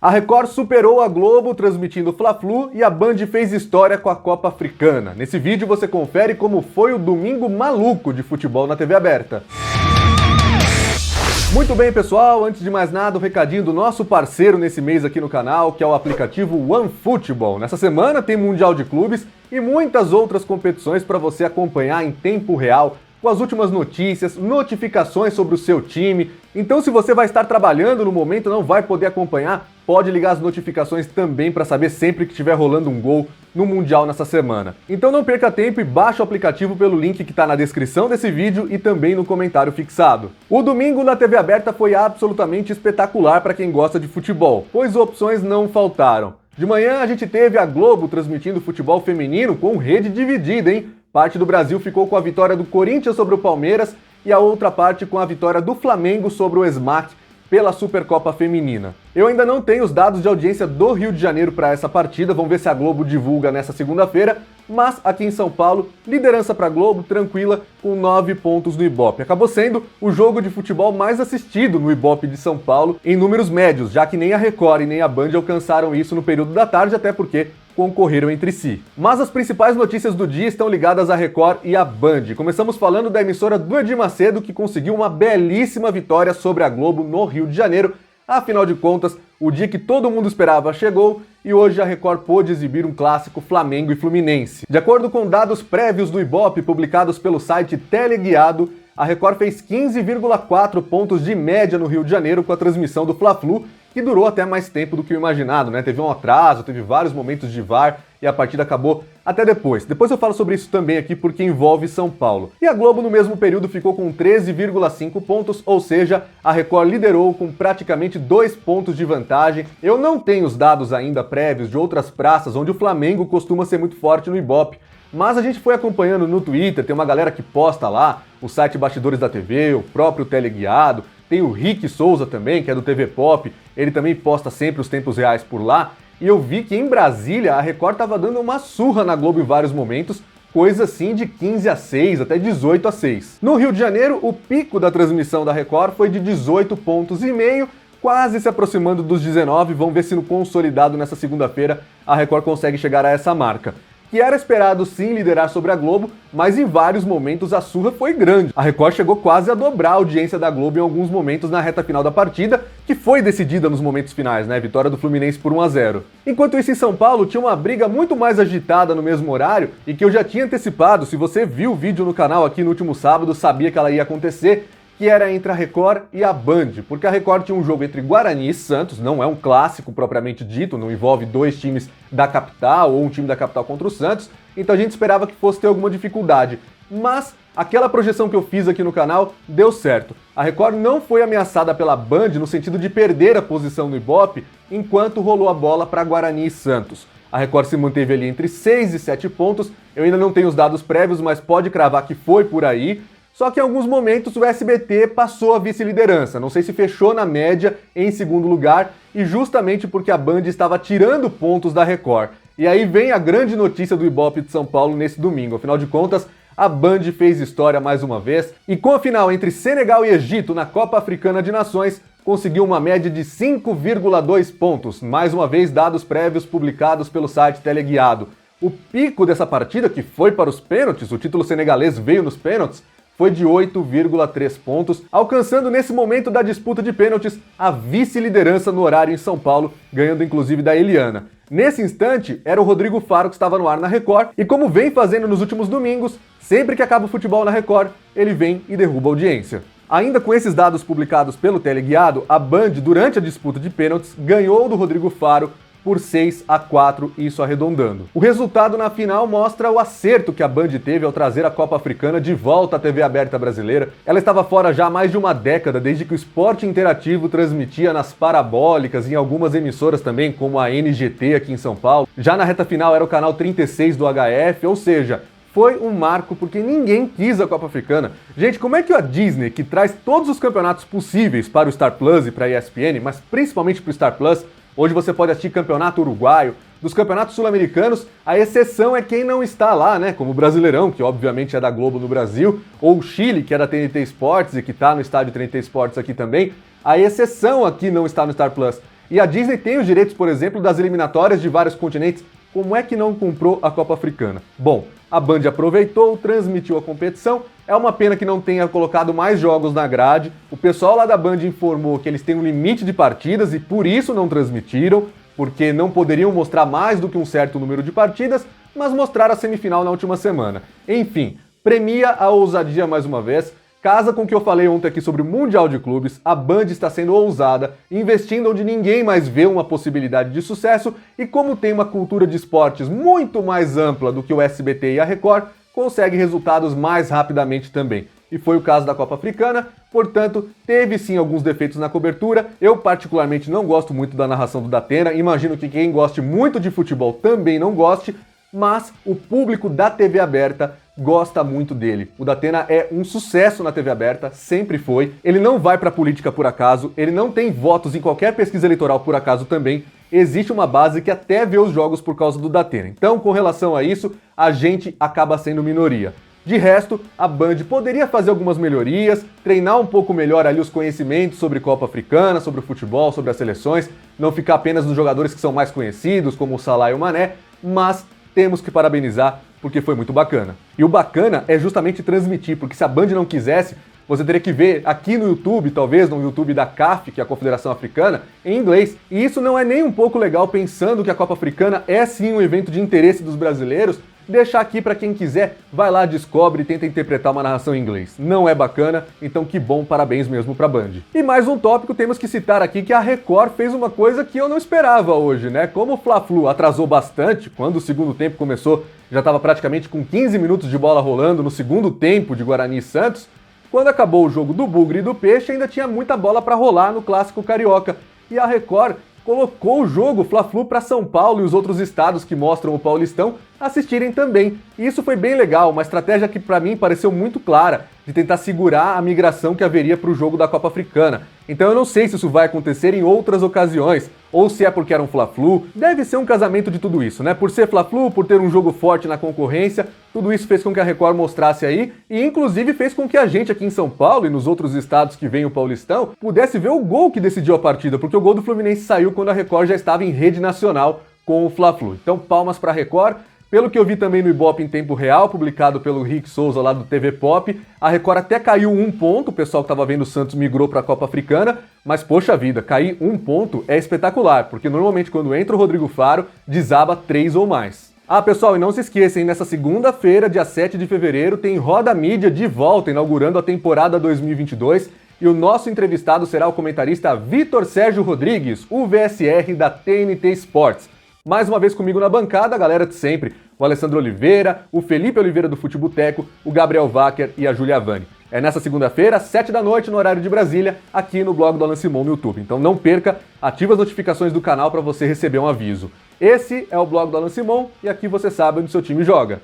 A Record superou a Globo transmitindo o Fla-Flu e a Band fez história com a Copa Africana. Nesse vídeo você confere como foi o domingo maluco de futebol na TV aberta. Muito bem, pessoal, antes de mais nada, o recadinho do nosso parceiro nesse mês aqui no canal, que é o aplicativo OneFootball. Nessa semana tem Mundial de Clubes e muitas outras competições para você acompanhar em tempo real, com as últimas notícias, notificações sobre o seu time. Então, se você vai estar trabalhando no momento e não vai poder acompanhar, pode ligar as notificações também para saber sempre que estiver rolando um gol no Mundial nessa semana. Então não perca tempo e baixe o aplicativo pelo link que está na descrição desse vídeo e também no comentário fixado. O domingo na TV aberta foi absolutamente espetacular para quem gosta de futebol, pois opções não faltaram. De manhã a gente teve a Globo transmitindo futebol feminino com rede dividida, hein? Parte do Brasil ficou com a vitória do Corinthians sobre o Palmeiras e a outra parte com a vitória do Flamengo sobre o Smack pela Supercopa Feminina. Eu ainda não tenho os dados de audiência do Rio de Janeiro para essa partida, vamos ver se a Globo divulga nessa segunda-feira, mas aqui em São Paulo, liderança para a Globo, tranquila, com 9 pontos no Ibope. Acabou sendo o jogo de futebol mais assistido no Ibope de São Paulo em números médios, já que nem a Record e nem a Band alcançaram isso no período da tarde, até porque concorreram entre si. Mas as principais notícias do dia estão ligadas à Record e à Band. Começamos falando da emissora do Edir Macedo, que conseguiu uma belíssima vitória sobre a Globo no Rio de Janeiro. Afinal de contas, o dia que todo mundo esperava chegou e hoje a Record pôde exibir um clássico Flamengo e Fluminense. De acordo com dados prévios do Ibope publicados pelo site Teleguiado, a Record fez 15,4 pontos de média no Rio de Janeiro com a transmissão do Fla-Flu, que durou até mais tempo do que o imaginado, né? Teve um atraso, teve vários momentos de VAR e a partida acabou até depois. Depois eu falo sobre isso também aqui porque envolve São Paulo. E a Globo no mesmo período ficou com 13,5 pontos, ou seja, a Record liderou com praticamente 2 pontos de vantagem. Eu não tenho os dados ainda prévios de outras praças onde o Flamengo costuma ser muito forte no Ibope, mas a gente foi acompanhando no Twitter, tem uma galera que posta lá, o site Bastidores da TV, o próprio Teleguiado, tem o Rick Souza também, que é do TV Pop, ele também posta sempre os tempos reais por lá, e eu vi que em Brasília a Record estava dando uma surra na Globo em vários momentos, coisa assim de 15-6 até 18-6. No Rio de Janeiro, o pico da transmissão da Record foi de 18,5 pontos, quase se aproximando dos 19, vamos ver se no consolidado nessa segunda-feira a Record consegue chegar a essa marca. Que era esperado sim liderar sobre a Globo, mas em vários momentos a surra foi grande. A Record chegou quase a dobrar a audiência da Globo em alguns momentos na reta final da partida, que foi decidida nos momentos finais, né? Vitória do Fluminense por 1-0. Enquanto isso, em São Paulo tinha uma briga muito mais agitada no mesmo horário e que eu já tinha antecipado. Se você viu o vídeo no canal aqui no último sábado, sabia que ela ia acontecer, que era entre a Record e a Band, porque a Record tinha um jogo entre Guarani e Santos, não é um clássico propriamente dito, não envolve dois times da capital ou um time da capital contra o Santos, então a gente esperava que fosse ter alguma dificuldade. Mas aquela projeção que eu fiz aqui no canal deu certo. A Record não foi ameaçada pela Band no sentido de perder a posição no Ibope enquanto rolou a bola para Guarani e Santos. A Record se manteve ali entre 6 e 7 pontos, eu ainda não tenho os dados prévios, mas pode cravar que foi por aí. Só que em alguns momentos o SBT passou a vice-liderança, não sei se fechou na média em segundo lugar, e justamente porque a Band estava tirando pontos da Record. E aí vem a grande notícia do Ibope de São Paulo nesse domingo, afinal de contas, a Band fez história mais uma vez, e com a final entre Senegal e Egito na Copa Africana de Nações, conseguiu uma média de 5,2 pontos, mais uma vez dados prévios publicados pelo site Teleguiado. O pico dessa partida, que foi para os pênaltis, o título senegalês veio nos pênaltis, foi de 8,3 pontos, alcançando nesse momento da disputa de pênaltis a vice-liderança no horário em São Paulo, ganhando inclusive da Eliana. Nesse instante, era o Rodrigo Faro que estava no ar na Record, e como vem fazendo nos últimos domingos, sempre que acaba o futebol na Record, ele vem e derruba a audiência. Ainda com esses dados publicados pelo Teleguiado, a Band, durante a disputa de pênaltis, ganhou do Rodrigo Faro por 6-4, isso arredondando. O resultado na final mostra o acerto que a Band teve ao trazer a Copa Africana de volta à TV aberta brasileira. Ela estava fora já há mais de uma década, desde que o esporte interativo transmitia nas parabólicas e em algumas emissoras também, como a NGT aqui em São Paulo. Já na reta final era o canal 36 do HF, ou seja, foi um marco porque ninguém quis a Copa Africana. Gente, como é que a Disney, que traz todos os campeonatos possíveis para o Star Plus e para a ESPN, mas principalmente para o Star Plus, hoje você pode assistir campeonato uruguaio, dos campeonatos sul-americanos, a exceção é quem não está lá, né? Como o Brasileirão, que obviamente é da Globo no Brasil, ou o Chile, que é da TNT Sports e que está no estádio TNT Sports aqui também. A exceção aqui não está no Star Plus. E a Disney tem os direitos, por exemplo, das eliminatórias de vários continentes. Como é que não comprou a Copa Africana? Bom, a Band aproveitou, transmitiu a competição. É uma pena que não tenha colocado mais jogos na grade. O pessoal lá da Band informou que eles têm um limite de partidas e por isso não transmitiram, porque não poderiam mostrar mais do que um certo número de partidas, mas mostraram a semifinal na última semana. Enfim, premia a ousadia mais uma vez. Casa com o que eu falei ontem aqui sobre o Mundial de Clubes, a Band está sendo ousada, investindo onde ninguém mais vê uma possibilidade de sucesso e como tem uma cultura de esportes muito mais ampla do que o SBT e a Record, consegue resultados mais rapidamente também. E foi o caso da Copa Africana, portanto, teve sim alguns defeitos na cobertura. Eu particularmente não gosto muito da narração do Datena, imagino que quem goste muito de futebol também não goste, mas o público da TV aberta gosta muito dele. O Datena é um sucesso na TV aberta, sempre foi. Ele não vai pra política por acaso, ele não tem votos em qualquer pesquisa eleitoral por acaso também. Existe uma base que até vê os jogos por causa do Datena. Então, com relação a isso, a gente acaba sendo minoria. De resto, a Band poderia fazer algumas melhorias, treinar um pouco melhor ali os conhecimentos sobre Copa Africana, sobre o futebol, sobre as seleções, não ficar apenas nos jogadores que são mais conhecidos, como o Salah e o Mané, mas temos que parabenizar porque foi muito bacana. E o bacana é justamente transmitir, porque se a Band não quisesse, você teria que ver aqui no YouTube, talvez no YouTube da CAF, que é a Confederação Africana, em inglês. E isso não é nem um pouco legal, pensando que a Copa Africana é sim um evento de interesse dos brasileiros. Deixar aqui para quem quiser, vai lá, descobre e tenta interpretar uma narração em inglês. Não é bacana, então que bom, parabéns mesmo pra Band. E mais um tópico, temos que citar aqui que a Record fez uma coisa que eu não esperava hoje, né? Como o Fla-Flu atrasou bastante, quando o segundo tempo começou, já estava praticamente com 15 minutos de bola rolando no segundo tempo de Guarani e Santos, quando acabou o jogo do Bugre e do Peixe, ainda tinha muita bola para rolar no Clássico Carioca. E a Record colocou o jogo Fla-Flu para São Paulo e os outros estados que mostram o Paulistão assistirem também. E isso foi bem legal, uma estratégia que para mim pareceu muito clara, de tentar segurar a migração que haveria para o jogo da Copa Africana. Então eu não sei se isso vai acontecer em outras ocasiões, ou se é porque era um Fla-Flu. Deve ser um casamento de tudo isso, né? Por ser Fla-Flu, por ter um jogo forte na concorrência, tudo isso fez com que a Record mostrasse aí, e inclusive fez com que a gente aqui em São Paulo e nos outros estados que vem o Paulistão, pudesse ver o gol que decidiu a partida, porque o gol do Fluminense saiu quando a Record já estava em rede nacional com o Fla-Flu. Então palmas para a Record. Pelo que eu vi também no Ibope em tempo real, publicado pelo Rick Souza lá do TV Pop, a Record até caiu um ponto, o pessoal que estava vendo o Santos migrou para a Copa Africana, mas poxa vida, cair um ponto é espetacular, porque normalmente quando entra o Rodrigo Faro, desaba 3 ou mais. Ah, pessoal, e não se esqueçam, nessa segunda-feira, dia 7 de fevereiro, tem Roda Mídia de volta, inaugurando a temporada 2022, e o nosso entrevistado será o comentarista Vitor Sérgio Rodrigues, o VSR da TNT Sports. Mais uma vez comigo na bancada, a galera de sempre, o Alessandro Oliveira, o Felipe Oliveira do Futeboteco, o Gabriel Wacker e a Júlia Vani. É nessa segunda-feira, 7 da noite, no horário de Brasília, aqui no blog do Alan Simon no YouTube. Então não perca, ative as notificações do canal para você receber um aviso. Esse é o blog do Alan Simon e aqui você sabe onde seu time joga.